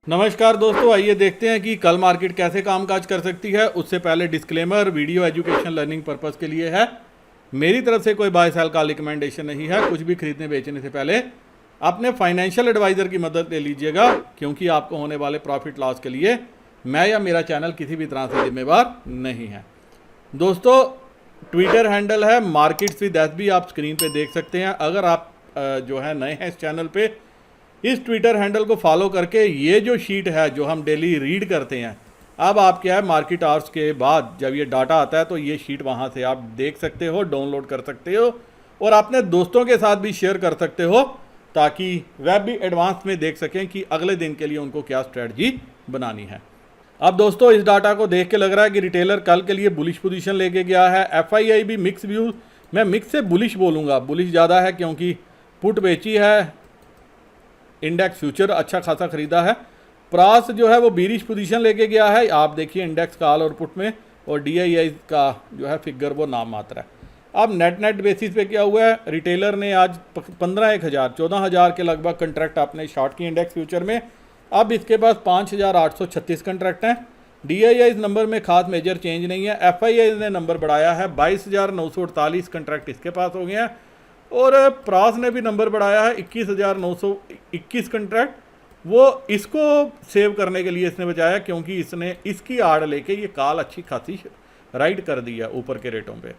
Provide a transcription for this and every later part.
नमस्कार दोस्तों, आइए देखते हैं कि कल मार्केट कैसे कामकाज कर सकती है। उससे पहले disclaimer, video education learning purpose के लिए है। मेरी तरफ से कोई बाय सेल का रिकमेंडेशन नहीं है। कुछ भी खरीदने बेचने से पहले अपने फाइनेंशियल एडवाइज़र की मदद ले लीजिएगा, क्योंकि आपको होने वाले प्रॉफिट लॉस के लिए मैं या मेरा चैनल किसी भी तरह से जिम्मेवार नहीं है। दोस्तों, ट्विटर हैंडल है मार्केट्स विद एसबी, आप स्क्रीन पे देख सकते हैं। अगर आप जो है नए हैं इस चैनल पे, इस ट्विटर हैंडल को फॉलो करके ये जो शीट है जो हम डेली रीड करते हैं, अब आप क्या है मार्केट आवर्स के बाद जब ये डाटा आता है तो ये शीट वहाँ से आप देख सकते हो, डाउनलोड कर सकते हो और अपने दोस्तों के साथ भी शेयर कर सकते हो, ताकि वह भी एडवांस में देख सकें कि अगले दिन के लिए उनको क्या स्ट्रेटजी बनानी है। अब दोस्तों, इस डाटा को देख के लग रहा है कि रिटेलर कल के लिए बुलिश पोजीशन लेके गया है। एफआईआई भी मिक्स व्यू, मैं मिक्स से बुलिश बोलूँगा, बुलिश ज़्यादा है क्योंकि पुट बेची है, इंडेक्स फ्यूचर अच्छा खासा खरीदा है। प्रास जो है वो बीरिश पोजीशन लेके गया है, आप देखिए इंडेक्स कॉल और पुट में, और डीआईआई का जो है फिगर वो नाम मात्र है। अब नेट बेसिस पे क्या हुआ है, रिटेलर ने आज 14,000 के लगभग कंट्रैक्ट आपने शॉर्ट की इंडेक्स फ्यूचर में। अब इसके पास 5,836 कंट्रैक्ट हैं। डीआईआई नंबर में खास मेजर चेंज नहीं है। एफआईआई ने नंबर बढ़ाया है, 22,948 कंट्रैक्ट इसके पास हो गए हैं, और प्रास ने भी नंबर बढ़ाया है 21,921 कंट्रैक्ट। वो इसको सेव करने के लिए इसने बचाया, क्योंकि इसने इसकी आड़ लेके ये कॉल अच्छी खासी राइड कर दी है ऊपर के रेटों पे।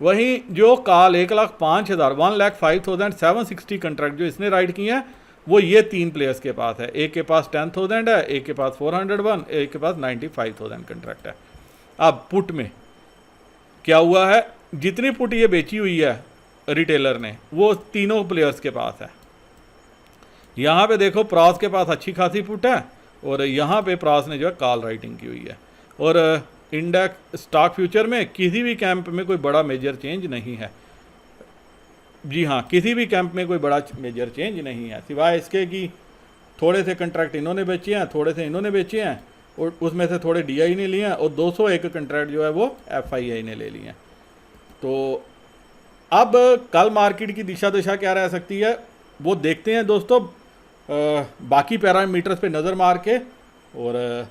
वहीं जो कॉल 1,05,760 कंट्रैक्ट जो इसने राइड किए हैं, वो ये तीन प्लेयर्स के पास है। एक के पास 10,000 है, एक के पास 401, एक के पास 95,000 कंट्रैक्ट है। अब पुट में क्या हुआ है, जितनी पुट ये बेची हुई है रिटेलर ने, वो तीनों प्लेयर्स के पास है। यहाँ पे देखो प्रास के पास अच्छी खासी पुट है, और यहाँ पे प्रास ने जो है कॉल राइटिंग की हुई है। और इंडेक्स स्टॉक फ्यूचर में किसी भी कैंप में कोई बड़ा मेजर चेंज नहीं है। जी हाँ, किसी भी कैंप में कोई बड़ा मेजर चेंज नहीं है, सिवाय इसके कि थोड़े से कंट्रैक्ट इन्होंने बेचे हैं, थोड़े से इन्होंने बेचे हैं, और उसमें से थोड़े डीआई ने लिए हैं, और 201 कंट्रैक्ट जो है वो एफआईआई ने ले लिए हैं। तो अब कल मार्केट की दिशा दशा क्या रह सकती है वो देखते हैं दोस्तों, बाकी पैरामीटर्स पे नज़र मार के, और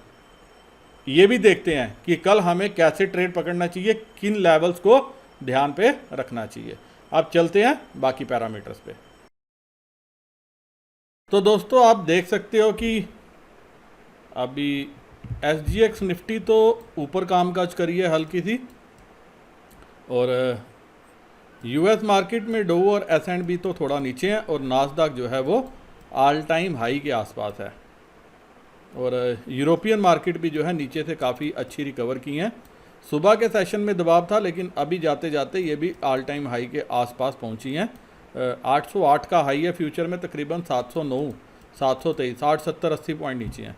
ये भी देखते हैं कि कल हमें कैसे ट्रेड पकड़ना चाहिए, किन लेवल्स को ध्यान पे रखना चाहिए। अब चलते हैं बाकी पैरामीटर्स पे। तो दोस्तों, आप देख सकते हो कि अभी एसजीएक्स निफ्टी तो ऊपर कामकाज करी है हल्की सी, और यूएस मार्केट में डो और एस&पी तो थोड़ा नीचे है, और नास्डॉक जो है वो ऑल टाइम हाई के आसपास है, और यूरोपियन मार्केट भी जो है नीचे से काफ़ी अच्छी रिकवर की हैं। सुबह के सेशन में दबाव था, लेकिन अभी जाते जाते ये भी ऑल टाइम हाई के आसपास पहुंची हैं। 808 का हाई है फ्यूचर में, तकरीबन 709, 723, 60, 70, 80 पॉइंट नीचे हैं।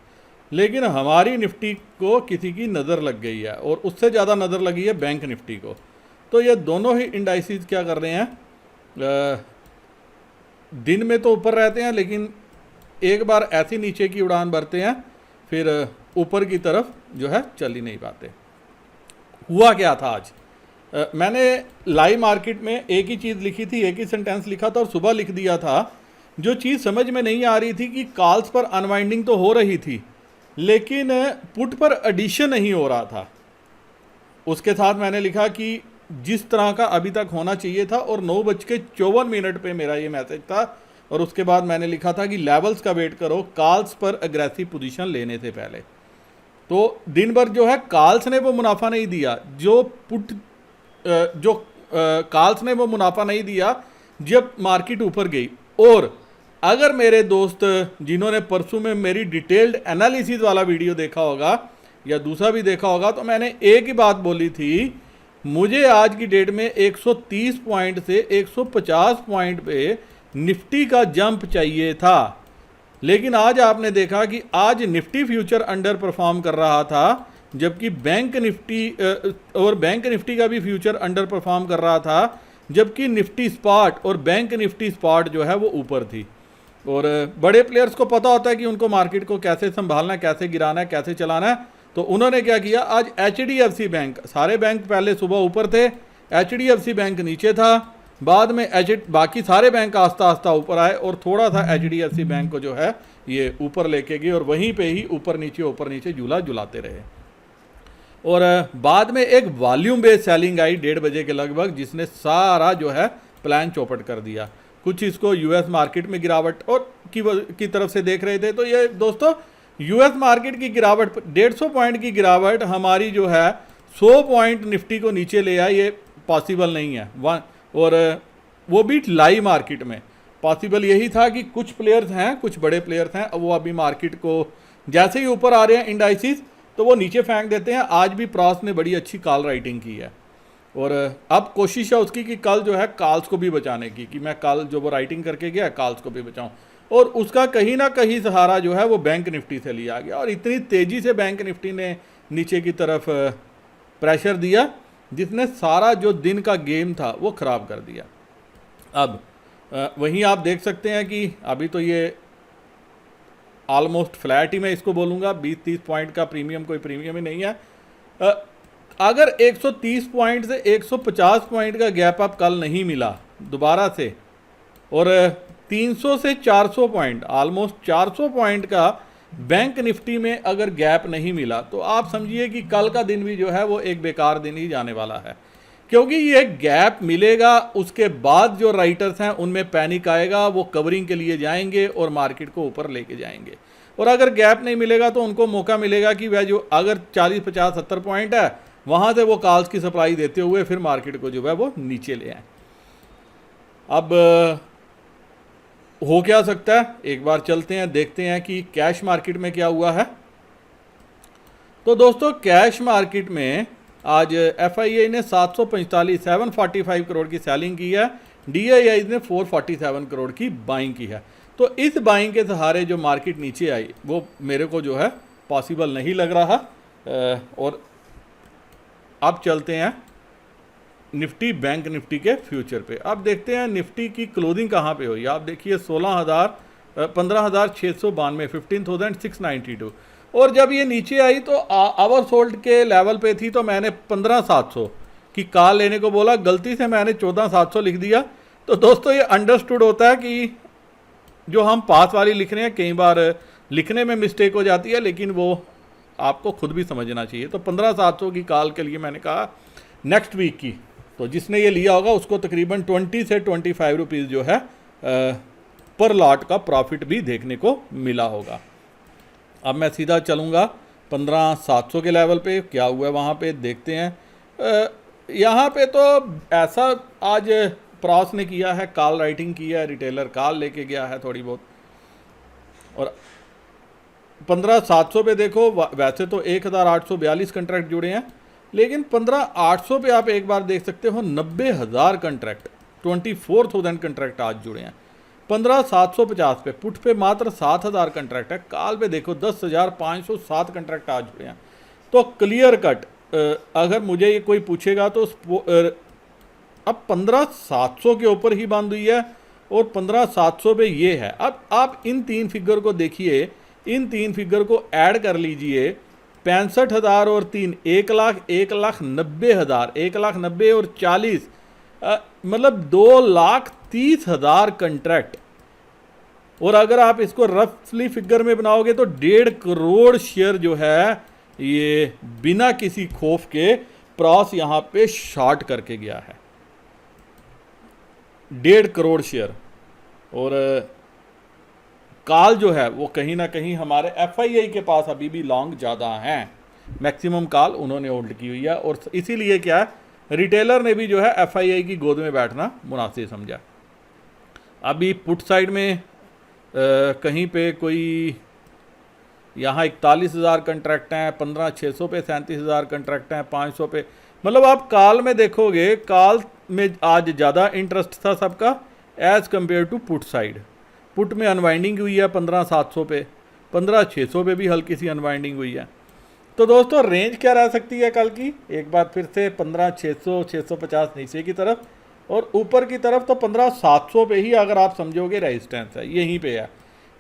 लेकिन हमारी निफ्टी को किसी की नज़र लग गई है, और उससे ज़्यादा नज़र लगी है बैंक निफ्टी को। तो ये दोनों ही इंडाइसिस क्या कर रहे हैं, दिन में तो ऊपर रहते हैं, लेकिन एक बार ऐसी नीचे की उड़ान भरते हैं, फिर ऊपर की तरफ जो है चल ही नहीं पाते। हुआ क्या था आज, मैंने लाइव मार्केट में एक ही चीज़ लिखी थी, एक ही सेंटेंस लिखा था, और सुबह लिख दिया था। जो चीज़ समझ में नहीं आ रही थी कि कॉल्स पर अनवाइंडिंग तो हो रही थी, लेकिन पुट पर एडिशन नहीं हो रहा था। उसके साथ मैंने लिखा कि जिस तरह का अभी तक होना चाहिए था, और 9:54 पे मेरा ये मैसेज था, और उसके बाद मैंने लिखा था कि लेवल्स का वेट करो कॉल्स पर अग्रेसिव पोजीशन लेने से पहले। तो दिन भर जो है कॉल्स ने वो मुनाफा नहीं दिया, जो पुट जो कॉल्स ने वो मुनाफा नहीं दिया जब मार्केट ऊपर गई। और अगर मेरे दोस्त जिन्होंने परसों में मेरी डिटेल्ड एनालिसिस वाला वीडियो देखा होगा या दूसरा भी देखा होगा, तो मैंने एक ही बात बोली थी, मुझे आज की डेट में 130 पॉइंट से 150 पॉइंट पे निफ्टी का जंप चाहिए था। लेकिन आज आपने देखा कि आज निफ्टी फ्यूचर अंडर परफॉर्म कर रहा था, जबकि बैंक निफ्टी और बैंक निफ्टी का भी फ्यूचर अंडर परफॉर्म कर रहा था, जबकि निफ्टी स्पॉट और बैंक निफ्टी स्पॉट जो है वो ऊपर थी। और बड़े प्लेयर्स को पता होता है कि उनको मार्केट को कैसे संभालना है, कैसे गिराना है, कैसे चलाना है। तो उन्होंने क्या किया, आज एचडीएफसी बैंक, सारे बैंक पहले सुबह ऊपर थे, एचडीएफसी बैंक नीचे था, बाद में बाकी सारे बैंक आस्ता आस्ता ऊपर आए, और थोड़ा सा एचडीएफसी बैंक को जो है ये ऊपर लेके गए और वहीं पे ही ऊपर नीचे झूला झुलाते रहे। और बाद में एक वॉल्यूम बेस्ड सेलिंग आई 1:30 बजे के लगभग, जिसने सारा जो है प्लान चौपट कर दिया। कुछ इसको यूएस मार्केट में गिरावट और की तरफ से देख रहे थे। तो ये दोस्तों यूएस मार्केट की गिरावट 150 पॉइंट की गिरावट हमारी जो है 100 पॉइंट निफ्टी को नीचे ले आए, ये पॉसिबल नहीं है। और वो भी लाइव मार्केट में पॉसिबल यही था कि कुछ प्लेयर्स हैं, कुछ बड़े प्लेयर्स हैं, वो अभी मार्केट को जैसे ही ऊपर आ रहे हैं इंडाइसिस तो वो नीचे फेंक देते हैं। आज भी प्रॉस ने बड़ी अच्छी कॉल राइटिंग की है और अब कोशिश है उसकी कि कल जो है कॉल्स को भी बचाने की, कि मैं कल जो वो राइटिंग करके गया कॉल्स को भी बचाऊं। और उसका कहीं ना कहीं सहारा जो है वो बैंक निफ्टी से लिया गया और इतनी तेज़ी से बैंक निफ्टी ने नीचे की तरफ प्रेशर दिया जिसने सारा जो दिन का गेम था वो ख़राब कर दिया। अब वहीं आप देख सकते हैं कि अभी तो ये ऑलमोस्ट फ्लैट ही मैं इसको बोलूँगा, 20-30 पॉइंट का प्रीमियम कोई प्रीमियम ही नहीं है। अगर 130 पॉइंट से 150 पॉइंट का गैप अप कल नहीं मिला दोबारा से और 300 से 400 पॉइंट, ऑलमोस्ट 400 पॉइंट का बैंक निफ्टी में अगर गैप नहीं मिला तो आप समझिए कि कल का दिन भी जो है वो एक बेकार दिन ही जाने वाला है, क्योंकि ये गैप मिलेगा उसके बाद जो राइटर्स हैं उनमें पैनिक आएगा, वो कवरिंग के लिए जाएंगे और मार्केट को ऊपर लेके जाएंगे। और अगर गैप नहीं मिलेगा तो उनको मौका मिलेगा कि वह जो अगर 40, 50, 70 पॉइंट है वहाँ से वो कॉल्स की सप्लाई देते हुए फिर मार्केट को जो है वो नीचे ले आए। अब हो क्या सकता है, एक बार चलते हैं देखते हैं कि कैश मार्केट में क्या हुआ है। तो दोस्तों कैश मार्केट में आज FII ने 745 करोड़ की सेलिंग की है, DII ने 447 करोड़ की बाइंग की है। तो इस बाइंग के सहारे जो मार्केट नीचे आई वो मेरे को जो है पॉसिबल नहीं लग रहा। और अब चलते हैं निफ्टी बैंक निफ्टी के फ्यूचर पे। अब देखते हैं निफ्टी की क्लोजिंग कहाँ पे हुई। आप देखिए 15,692 15,692 और जब ये नीचे आई तो आवर सोल्ड के लेवल पे थी तो मैंने 15,700 की कॉल लेने को बोला, गलती से मैंने 14,700 लिख दिया। तो दोस्तों ये अंडरस्टूड होता है कि जो हम पास वाली लिख रहे हैं कई बार लिखने में मिस्टेक हो जाती है, लेकिन वो आपको खुद भी समझना चाहिए। तो 15,700 की कॉल के लिए मैंने कहा नेक्स्ट वीक की, तो जिसने ये लिया होगा उसको तकरीबन 20 से 25 रुपीज़ जो है पर लॉट का प्रॉफिट भी देखने को मिला होगा। अब मैं सीधा चलूँगा 15,700 के लेवल पे, क्या हुआ है वहाँ पे देखते हैं। यहाँ पे तो ऐसा आज प्रॉस ने किया है, कॉल राइटिंग की है, रिटेलर कॉल लेके गया है थोड़ी बहुत। और 15,700 पे देखो वैसे तो 1,842 कंट्रैक्ट जुड़े हैं, लेकिन 15,800 पे आप एक बार देख सकते हो 90,000 कंट्रैक्ट 24,000 कंट्रैक्ट आज जुड़े हैं। 15,750 पे पुट पे मात्र 7,000 कंट्रैक्ट है, कॉल पे देखो 10,507 कंट्रैक्ट आज जुड़े हैं। तो क्लियर कट अगर मुझे ये कोई पूछेगा तो अब 15,700 के ऊपर ही बंद हुई है और 15,700 पे ये है। अब आप इन तीन फिगर को देखिए, इन तीन फिगर को ऐड कर लीजिए, 65,000 और 3 1,00,000 1,90,000 1,90,000 और 40 मतलब 2,30,000 कंट्रैक्ट। और अगर आप इसको रफली फिगर में बनाओगे तो 1.5 करोड़ शेयर जो है ये बिना किसी खौफ के प्रॉस यहाँ पे शॉर्ट करके गया है, 1.5 करोड़ शेयर। और कॉल जो है वो कहीं ना कहीं हमारे FII के पास अभी भी लॉन्ग ज़्यादा हैं, मैक्सिमम कॉल उन्होंने होल्ड की हुई है। और इसीलिए क्या है रिटेलर ने भी जो है FII की गोद में बैठना मुनासिब समझा। अभी पुट साइड में कहीं पे कोई यहाँ 41,000 कंट्रैक्ट हैं, 15,600 पे 37,000 कंट्रैक्ट हैं, 500 पे, मतलब आप कॉल में देखोगे कॉल में आज ज़्यादा इंटरेस्ट था सबका as compare to put side. Put में अनवाइंडिंग हुई है 15,700 पे, 15,600 पे भी हल्की सी अनवाइंडिंग हुई है। तो दोस्तों रेंज क्या रह सकती है कल की, एक बार फिर से 15,600 650 नीचे की तरफ और ऊपर की तरफ तो 15,700 पे ही अगर आप समझोगे रेजिस्टेंस है, यहीं पे है।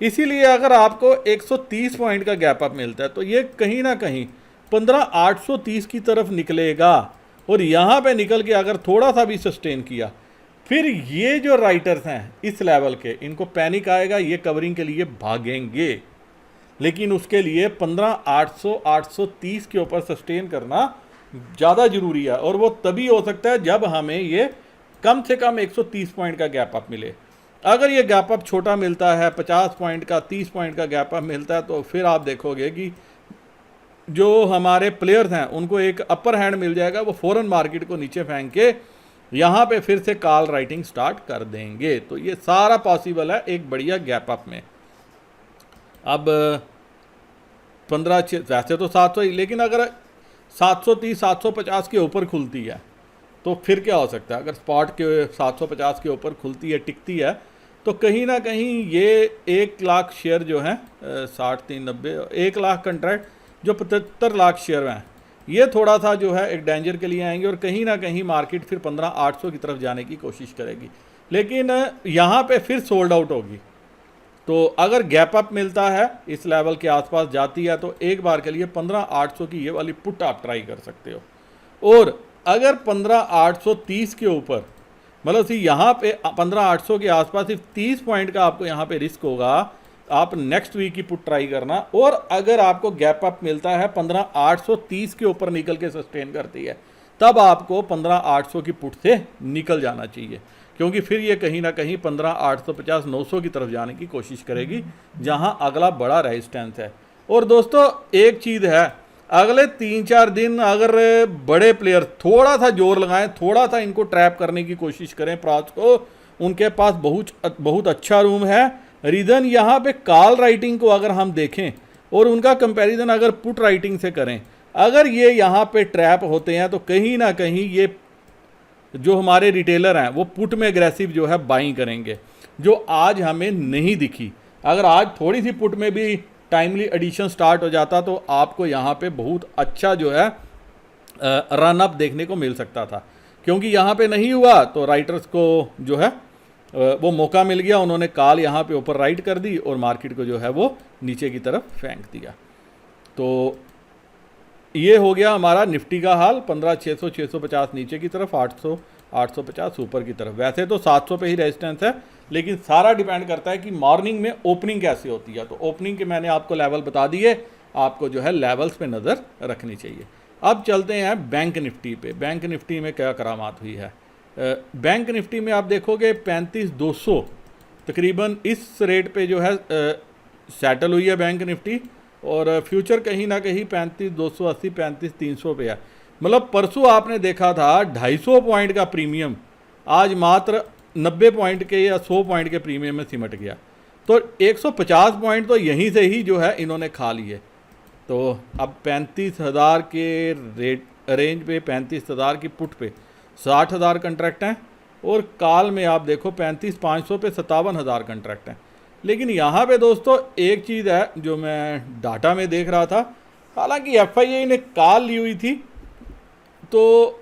इसीलिए अगर आपको 130 पॉइंट का गैप अप मिलता है तो ये कहीं ना कहीं 15,830 की तरफ निकलेगा और यहाँ पे निकल के अगर थोड़ा सा भी सस्टेन किया फिर ये जो राइटर्स हैं इस लेवल के, इनको पैनिक आएगा, ये कवरिंग के लिए भागेंगे, लेकिन उसके लिए 15,800 830 के ऊपर सस्टेन करना ज़्यादा ज़रूरी है। और वो तभी हो सकता है जब हमें ये कम से कम 130 पॉइंट का गैप अप मिले। अगर ये गैप अप छोटा मिलता है, 50 पॉइंट का, 30 पॉइंट का गैप अप मिलता है, तो फिर आप देखोगे कि जो हमारे प्लेयर्स हैं उनको एक अपर हैंड मिल जाएगा, वो फ़ौरन मार्केट को नीचे फेंक के यहाँ पे फिर से कॉल राइटिंग स्टार्ट कर देंगे। तो ये सारा पॉसिबल है एक बढ़िया गैप अप में। अब 15 वैसे तो 700 ही, लेकिन अगर 730 750 के ऊपर खुलती है तो फिर क्या हो सकता है। अगर स्पॉट के 750 के ऊपर खुलती है, टिकती है, तो कहीं ना कहीं ये 1 लाख शेयर जो हैं 60 3 90 1 लाख कंट्रैक्ट जो 75 लाख शेयर हैं, ये थोड़ा सा जो है एक डेंजर के लिए आएंगे और कहीं ना कहीं मार्केट फिर 15,800 की तरफ जाने की कोशिश करेगी, लेकिन यहाँ पे फिर सोल्ड आउट होगी। तो अगर गैप अप मिलता है, इस लेवल के आसपास जाती है, तो एक बार के लिए 15,800 की ये वाली पुट आप ट्राई कर सकते हो। और अगर 15,830 के ऊपर, मतलब यहाँ पे 15,800 के आसपास सिर्फ 30 पॉइंट का आपको यहाँ पे रिस्क होगा, आप नेक्स्ट वीक की पुट ट्राई करना। और अगर आपको गैप अप मिलता है 15,830 के ऊपर निकल के सस्टेन करती है, तब आपको 15,800 की पुट से निकल जाना चाहिए, क्योंकि फिर ये कहीं ना कहीं 15,850 900 की तरफ जाने की कोशिश करेगी, जहां अगला बड़ा रेजिस्टेंस है। और दोस्तों एक चीज़ है, अगले 3-4 दिन अगर बड़े प्लेयर थोड़ा सा जोर लगाएं, थोड़ा सा इनको ट्रैप करने की कोशिश करें प्राइस को, उनके पास बहुत अच्छा रूम है। रीज़न यहाँ पे कॉल राइटिंग को अगर हम देखें और उनका कंपैरिजन अगर पुट राइटिंग से करें, अगर ये यहाँ पे ट्रैप होते हैं तो कहीं ना कहीं ये जो हमारे रिटेलर हैं वो पुट में एग्रेसिव जो है बाइंग करेंगे, जो आज हमें नहीं दिखी। अगर आज थोड़ी सी पुट में भी टाइमली एडिशन स्टार्ट हो जाता तो आपको यहाँ पे बहुत अच्छा जो है रन अप देखने को मिल सकता था, क्योंकि यहाँ पे नहीं हुआ तो राइटर्स को जो है वो मौका मिल गया, उन्होंने कॉल यहाँ पे ऊपर राइट कर दी और मार्केट को जो है वो नीचे की तरफ फेंक दिया। तो ये हो गया हमारा निफ्टी का हाल, 15,600 650 नीचे की तरफ, 800 850 ऊपर की तरफ। वैसे तो 700 पे ही रेजिस्टेंस है, लेकिन सारा डिपेंड करता है कि मॉर्निंग में ओपनिंग कैसी होती है। तो ओपनिंग के मैंने आपको लेवल बता दिए, आपको जो है लेवल्स पे नज़र रखनी चाहिए। अब चलते हैं बैंक निफ्टी पे। बैंक निफ्टी में क्या करामात हुई है। बैंक निफ्टी में आप देखोगे 35,200 तकरीबन इस रेट पे जो है सेटल हुई है बैंक निफ्टी, और फ्यूचर कहीं ना कहीं 35,280 35,300 पे है। मतलब परसों आपने देखा था 250 पॉइंट का प्रीमियम, आज मात्र 90 पॉइंट के या 100 पॉइंट के प्रीमियम में सिमट गया। तो 150 पॉइंट तो यहीं से ही जो है इन्होंने खा लिए। तो अब 35,000 के रेंज पे 35,000 की पुट पे 60,000 कंट्रैक्ट हैं, और काल में आप देखो 35,500 पे 57,000 कंट्रैक्ट हैं। लेकिन यहाँ पे दोस्तों एक चीज़ है जो मैं डाटा में देख रहा था, हालांकि FII ने कॉल ली हुई थी तो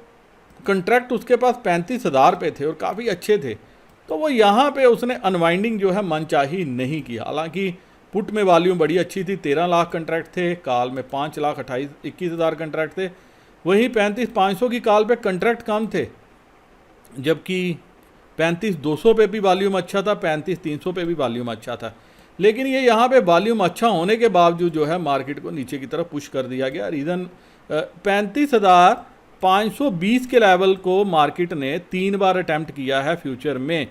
कंट्रैक्ट उसके पास 35,000 पे थे और काफ़ी अच्छे थे, तो वो यहाँ पे उसने अनवाइंडिंग जो है मनचाही नहीं की। हालांकि पुट में वॉल्यूम बड़ी अच्छी थी, 13 लाख कंट्रैक्ट थे, कॉल में 5,21,000 कंट्रैक्ट थे। वहीं 35,500 की कॉल पे कंट्रैक्ट कम थे, जबकि 35,200 पे भी वॉल्यूम अच्छा था, 35,300 पे भी वॉल्यूम अच्छा था। लेकिन ये यहाँ पे वॉल्यूम अच्छा होने के बावजूद जो है मार्केट को नीचे की तरफ पुश कर दिया गया। रीज़न 35,520 के लेवल को मार्केट ने 3 बार अटैम्प्ट किया है फ्यूचर में,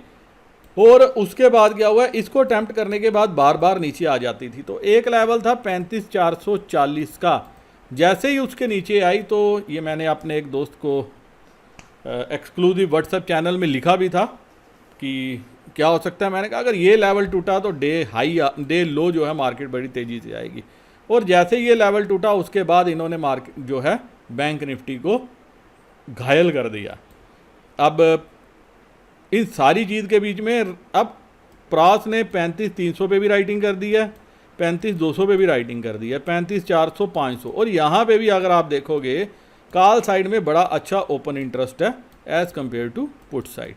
और उसके बाद क्या हुआ, इसको अटैम्प्ट करने के बाद बार बार नीचे आ जाती थी। तो एक लेवल था 35,440 का, जैसे ही उसके नीचे आई तो ये मैंने अपने एक दोस्त को एक्सक्लूसिव व्हाट्सएप चैनल में लिखा भी था कि क्या हो सकता है। मैंने कहा अगर ये लेवल टूटा तो डे लो जो है मार्केट बड़ी तेज़ी से आएगी, और जैसे ये लेवल टूटा उसके बाद इन्होंने मार्केट जो है बैंक निफ्टी को घायल कर दिया। अब इन सारी चीज़ के बीच में अब प्रास ने 35,300 पे भी राइटिंग कर दी है, 35,200 पे भी राइटिंग कर दी है, 35,400 500, और यहाँ पे भी अगर आप देखोगे कॉल साइड में बड़ा अच्छा ओपन इंटरेस्ट है as compare to put side.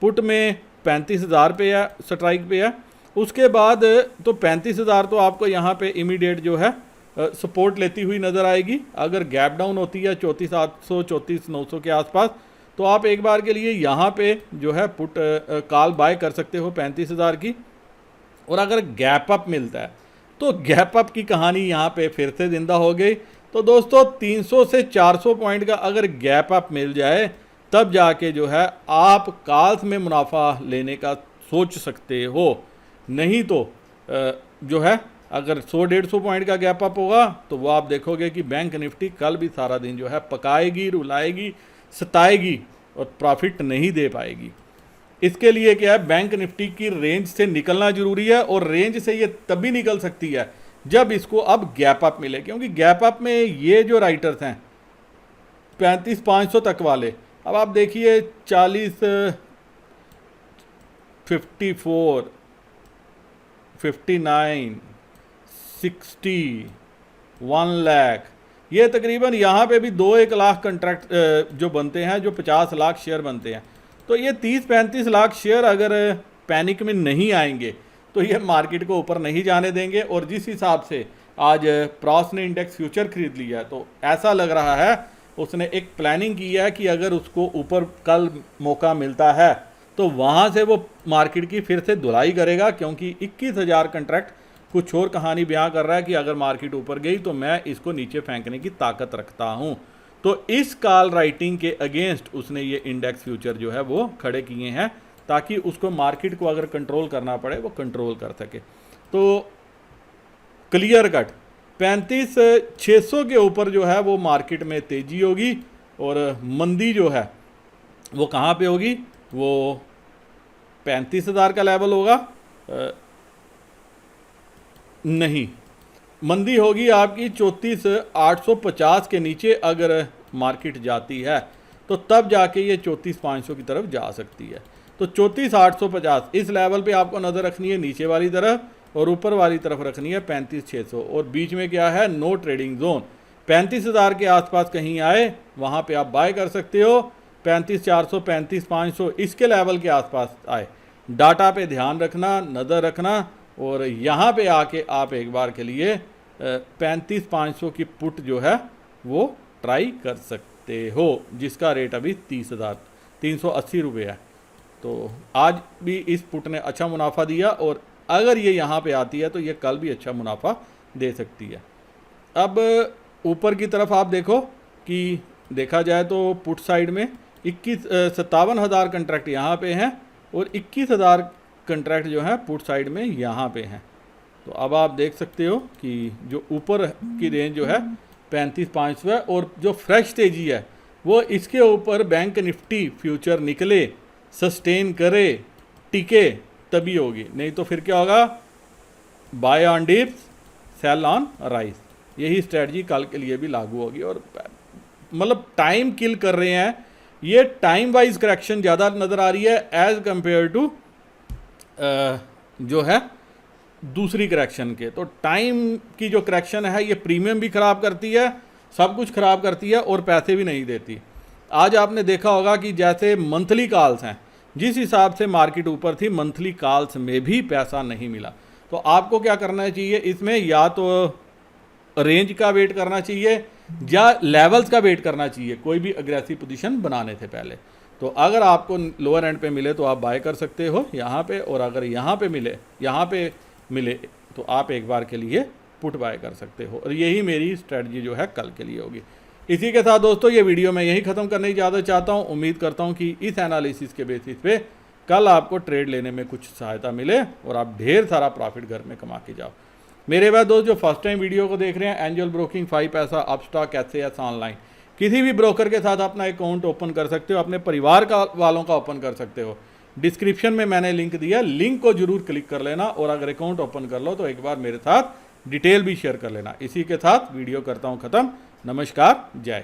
Put में 35,000 पे है, स्ट्राइक पे है। उसके बाद तो 35,000 तो आपको यहाँ पे इमीडिएट जो है सपोर्ट लेती हुई नज़र आएगी। अगर गैप डाउन होती है 34,800 34,900 के आसपास, तो आप एक बार के लिए यहाँ पे जो है पुट कॉल बाय कर सकते हो 35,000 की। और अगर गैप अप मिलता है तो गैप अप की कहानी यहाँ पे फिर से ज़िंदा हो गई। तो दोस्तों 300 से 400 पॉइंट का अगर गैप अप मिल जाए तब जाके जो है आप कॉल्स में मुनाफा लेने का सोच सकते हो। नहीं तो जो है अगर 100-150 पॉइंट का गैप अप होगा तो वो आप देखोगे कि बैंक निफ्टी कल भी सारा दिन जो है पकाएगी, रुलाएगी, सताएगी और प्रॉफिट नहीं दे पाएगी। इसके लिए क्या है, बैंक निफ्टी की रेंज से निकलना जरूरी है। और रेंज से ये तभी निकल सकती है जब इसको अब गैप अप मिले, क्योंकि गैप अप में ये जो राइटर्स हैं 35,500 तक वाले, अब आप देखिए 40, 54, 59, 60, 1 लाख, ये तकरीबन यहाँ पे भी 2-1 लाख कंट्रैक्ट जो बनते हैं, जो 50 लाख शेयर बनते हैं। तो ये 30-35 लाख शेयर अगर पैनिक में नहीं आएंगे तो ये मार्केट को ऊपर नहीं जाने देंगे। और जिस हिसाब से आज प्रॉस ने इंडेक्स फ्यूचर खरीद लिया है तो ऐसा लग रहा है उसने एक प्लानिंग की है कि अगर उसको ऊपर कल मौका मिलता है तो वहाँ से वो मार्केट की फिर से धुलाई करेगा, क्योंकि 21,000 कंट्रैक्ट कुछ और कहानी बयां कर रहा है कि अगर मार्केट ऊपर गई तो मैं इसको नीचे फेंकने की ताकत रखता हूं। तो इस कॉल राइटिंग के अगेंस्ट उसने ये इंडेक्स फ्यूचर जो है वो खड़े किए हैं ताकि उसको मार्केट को अगर कंट्रोल करना पड़े वो कंट्रोल कर सके। तो क्लियर कट 35,600 के ऊपर जो है वो मार्केट में तेजी होगी और मंदी जो है वो कहाँ पे होगी, वो 35,000 का लेवल होगा। नहीं, मंदी होगी आपकी 34,850 के नीचे अगर मार्केट जाती है तो तब जाके ये 34,500 की तरफ जा सकती है। तो 34,850 इस लेवल पे आपको नज़र रखनी है नीचे वाली तरफ, और ऊपर वाली तरफ रखनी है 35,600। और बीच में क्या है, नो ट्रेडिंग जोन। 35,000 के आसपास कहीं आए वहाँ पे आप बाय कर सकते हो। 35,400, 35,500 इसके लेवल के आसपास आए, डाटा पे ध्यान रखना, नज़र रखना, और यहाँ पे आके आप एक बार के लिए 35,500 की पुट जो है वो ट्राई कर सकते हो, जिसका रेट अभी 30,380 रुपये है। तो आज भी इस पुट ने अच्छा मुनाफा दिया, और अगर ये यहाँ पे आती है तो ये कल भी अच्छा मुनाफा दे सकती है। अब ऊपर की तरफ आप देखो कि देखा जाए तो पुट साइड में 57,000 कंट्रैक्ट यहाँ पे हैं और 21,000 कंट्रैक्ट जो है पुट साइड में यहाँ पे हैं। तो अब आप देख सकते हो कि जो ऊपर की रेंज जो है 35,500 है, और जो फ्रेश तेजी है वो इसके ऊपर बैंक निफ्टी फ्यूचर निकले, सस्टेन करे, टिके, तभी होगी। नहीं तो फिर क्या होगा, buy on dips, sell on rise. यही स्ट्रेटजी कल के लिए भी लागू होगी। और मतलब टाइम किल कर रहे हैं, ये टाइम वाइज करेक्शन ज़्यादा नज़र आ रही है एज़ कम्पेयर टू जो है दूसरी करेक्शन के। तो टाइम की जो करेक्शन है ये प्रीमियम भी ख़राब करती है, सब कुछ ख़राब करती है और पैसे भी नहीं देती। आज आपने देखा होगा कि जैसे मंथली कॉल्स हैं, जिस हिसाब से मार्केट ऊपर थी, मंथली कॉल्स में भी पैसा नहीं मिला। तो आपको क्या करना चाहिए इसमें, या तो रेंज का वेट करना चाहिए या लेवल्स का वेट करना चाहिए कोई भी अग्रेसिव पोजीशन बनाने से पहले। तो अगर आपको लोअर एंड पे मिले तो आप बाय कर सकते हो यहाँ पे, और अगर यहाँ पे मिले तो आप एक बार के लिए पुट बाय कर सकते हो। और यही मेरी स्ट्रेटजी जो है कल के लिए होगी। इसी के साथ दोस्तों ये वीडियो मैं यही ख़त्म करने की इजाज़त चाहता हूँ। उम्मीद करता हूँ कि इस एनालिसिस के बेसिस पे कल आपको ट्रेड लेने में कुछ सहायता मिले और आप ढेर सारा प्रॉफिट घर में कमा के जाओ। मेरे बाद दोस्त जो फर्स्ट टाइम वीडियो को देख रहे हैं, एंजल ब्रोकिंग, 5 पैसा, अपस्टॉक, एसएएस ऑनलाइन, किसी भी ब्रोकर के साथ अपना अकाउंट ओपन कर सकते हो, अपने परिवार वालों का ओपन कर सकते हो। डिस्क्रिप्शन में मैंने लिंक दिया, लिंक को जरूर क्लिक कर लेना, और अगर अकाउंट ओपन कर लो तो एक बार मेरे साथ डिटेल भी शेयर कर लेना। इसी के साथ वीडियो करता हूँ ख़त्म। नमस्कार, जय।